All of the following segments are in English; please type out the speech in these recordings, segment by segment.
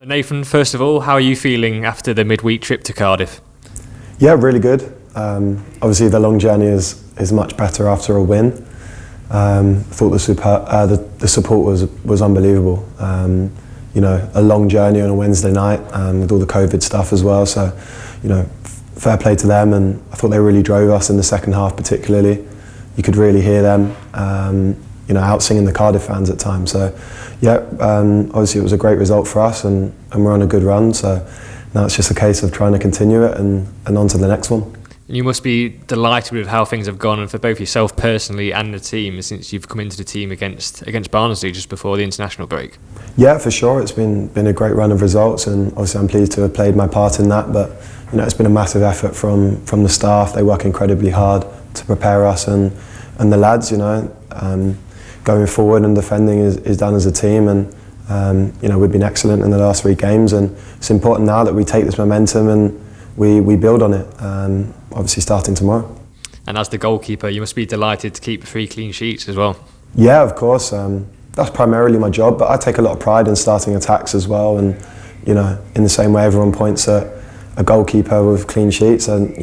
Nathan, first of all, how are you feeling after the midweek trip to Cardiff? Yeah, really good. Obviously, the long journey is much better after a win. I thought the support was unbelievable. A long journey on a Wednesday night with all the COVID stuff as well. So, fair play to them, and I thought they really drove us in the second half, particularly. You could really hear them, out singing the Cardiff fans at times. So, obviously it was a great result for us, and we're on a good run. So now it's just a case of trying to continue it and on to the next one. You must be delighted with how things have gone, and for both yourself personally and the team since you've come into the team against Barnsley just before the international break. Yeah, for sure. It's been a great run of results, and obviously I'm pleased to have played my part in that. But it's been a massive effort from the staff. They work incredibly hard to prepare us and the lads. Going forward and defending is done as a team, and we've been excellent in the last 3 games, and it's important now that we take this momentum and we build on it, obviously starting tomorrow. And as the goalkeeper, you must be delighted to keep 3 clean sheets as well. Yeah, of course. That's primarily my job, but I take a lot of pride in starting attacks as well, and in the same way everyone points at a goalkeeper with clean sheets, and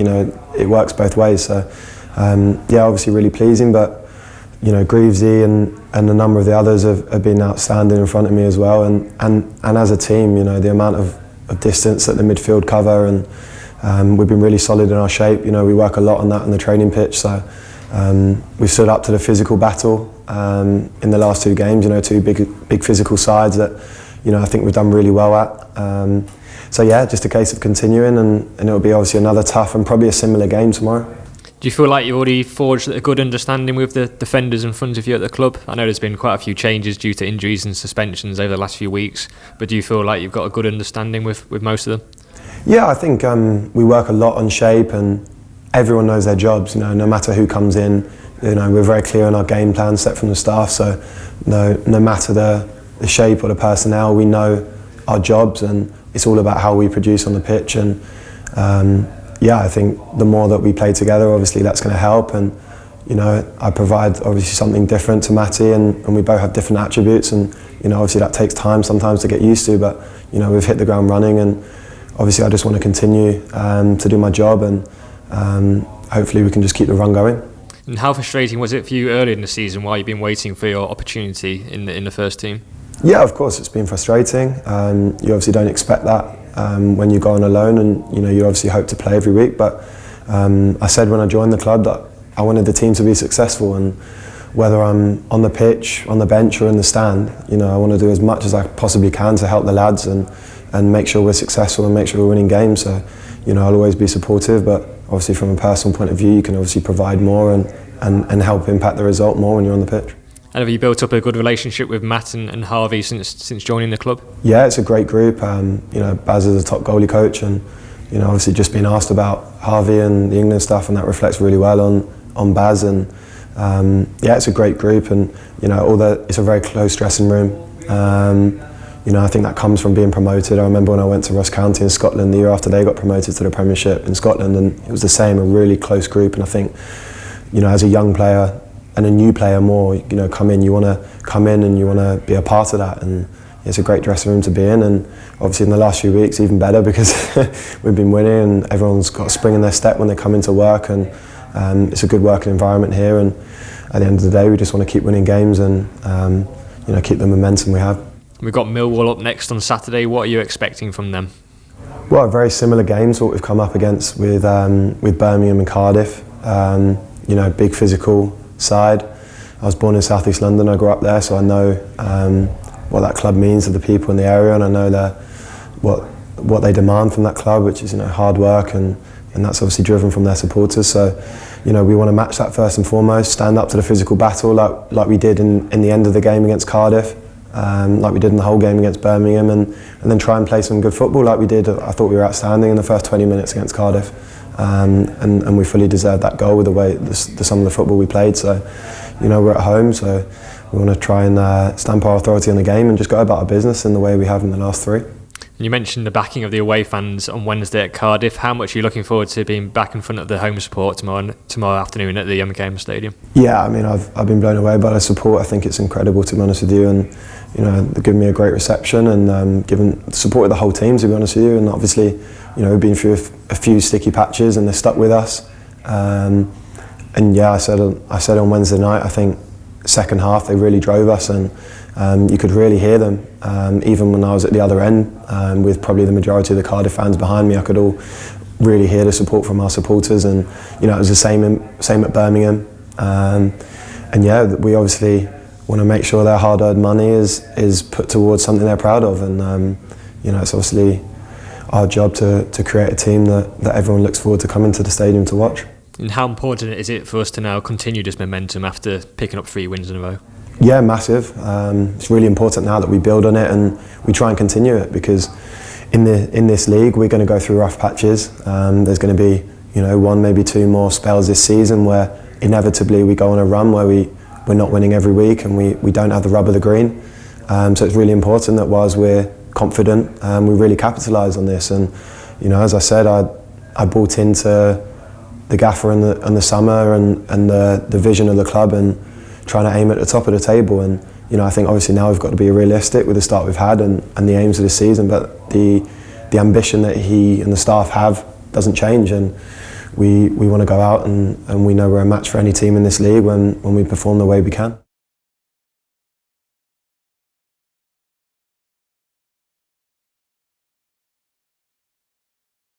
it works both ways. So obviously really pleasing, but Greavesy and a number of the others have been outstanding in front of me as well, and as a team, the amount of distance that the midfield cover, and we've been really solid in our shape. We work a lot on that on the training pitch, so we've stood up to the physical battle in the last 2 games. 2 big physical sides that I think we've done really well at. Just a case of continuing, and it'll be obviously another tough and probably a similar game tomorrow. Do you feel like you've already forged a good understanding with the defenders in front of you at the club? I know there's been quite a few changes due to injuries and suspensions over the last few weeks, but do you feel like you've got a good understanding with most of them? Yeah, I think we work a lot on shape, and everyone knows their jobs. No matter who comes in, we're very clear on our game plan set from the staff. So no matter the shape or the personnel, we know our jobs, and it's all about how we produce on the pitch. And I think the more that we play together, obviously that's going to help. And I provide obviously something different to Matty, and we both have different attributes, and obviously that takes time sometimes to get used to. But we've hit the ground running, and obviously I just want to continue to do my job, and hopefully we can just keep the run going. And how frustrating was it for you early in the season while you've been waiting for your opportunity in the first team? Yeah, of course it's been frustrating. You obviously don't expect that when you go on a loan, and you obviously hope to play every week. But I said when I joined the club that I wanted the team to be successful, and whether I'm on the pitch, on the bench, or in the stand, I want to do as much as I possibly can to help the lads and make sure we're successful and make sure we're winning games. So I'll always be supportive, but obviously from a personal point of view, you can obviously provide more and help impact the result more when you're on the pitch. And have you built up a good relationship with Matt and Harvey since joining the club? Yeah, it's a great group. Baz is a top goalie coach, and obviously just being asked about Harvey and the England stuff, and that reflects really well on Baz. And it's a great group, and it's a very close dressing room. I think that comes from being promoted. I remember when I went to Ross County in Scotland the year after they got promoted to the Premiership in Scotland, and it was the same, a really close group. And I think as a young player and a new player more, you want to come in and you want to be a part of that, and it's a great dressing room to be in. And obviously in the last few weeks even better, because we've been winning and everyone's got a spring in their step when they come into work, and it's a good working environment here. And at the end of the day, we just want to keep winning games and keep the momentum we have. We've got Millwall up next on Saturday. What are you expecting from them? Well, a very similar game to what we've come up against with Birmingham and Cardiff. Big physical side. I was born in South East London. I grew up there, so I know what that club means to the people in the area, and I know what they demand from that club, which is hard work, and that's obviously driven from their supporters. So we want to match that first and foremost, stand up to the physical battle like we did in the end of the game against Cardiff, like we did in the whole game against Birmingham, and then try and play some good football like we did. I thought we were outstanding in the first 20 minutes against Cardiff, and we fully deserved that goal with the some of the football we played. So we're at home, so we want to try and stamp our authority on the game and just go about our business in the way we have in the last 3. You mentioned the backing of the away fans on Wednesday at Cardiff. How much are you looking forward to being back in front of the home support tomorrow afternoon at the MKM Stadium? Yeah, I mean, I've been blown away by the support. I think it's incredible, to be honest with you. And they've given me a great reception and supported the whole team, to be honest with you. And obviously, we've been through a few sticky patches and they're stuck with us. And yeah, I said on Wednesday night, I think second half they really drove us, and you could really hear them. Even when I was at the other end, with probably the majority of the Cardiff fans behind me, I could all really hear the support from our supporters. And it was the same at Birmingham. And yeah, we obviously want to make sure their hard-earned money is put towards something they're proud of, and it's obviously our job to create a team that everyone looks forward to coming to the stadium to watch. And how important is it for us to now continue this momentum after picking up 3 wins in a row? Yeah, massive. It's really important now that we build on it and we try and continue it, because in this league we're going to go through rough patches. There's going to be 1, maybe 2 more spells this season where inevitably we go on a run where we're not winning every week and we don't have the rub of the green. So it's really important that whilst we're confident, we really capitalise on this. And as I said, I bought into the gaffer in the summer and the vision of the club and trying to aim at the top of the table. And I think obviously now we've got to be realistic with the start we've had and the aims of the season, but the ambition that he and the staff have doesn't change. And we want to go out and we know we're a match for any team in this league when we perform the way we can.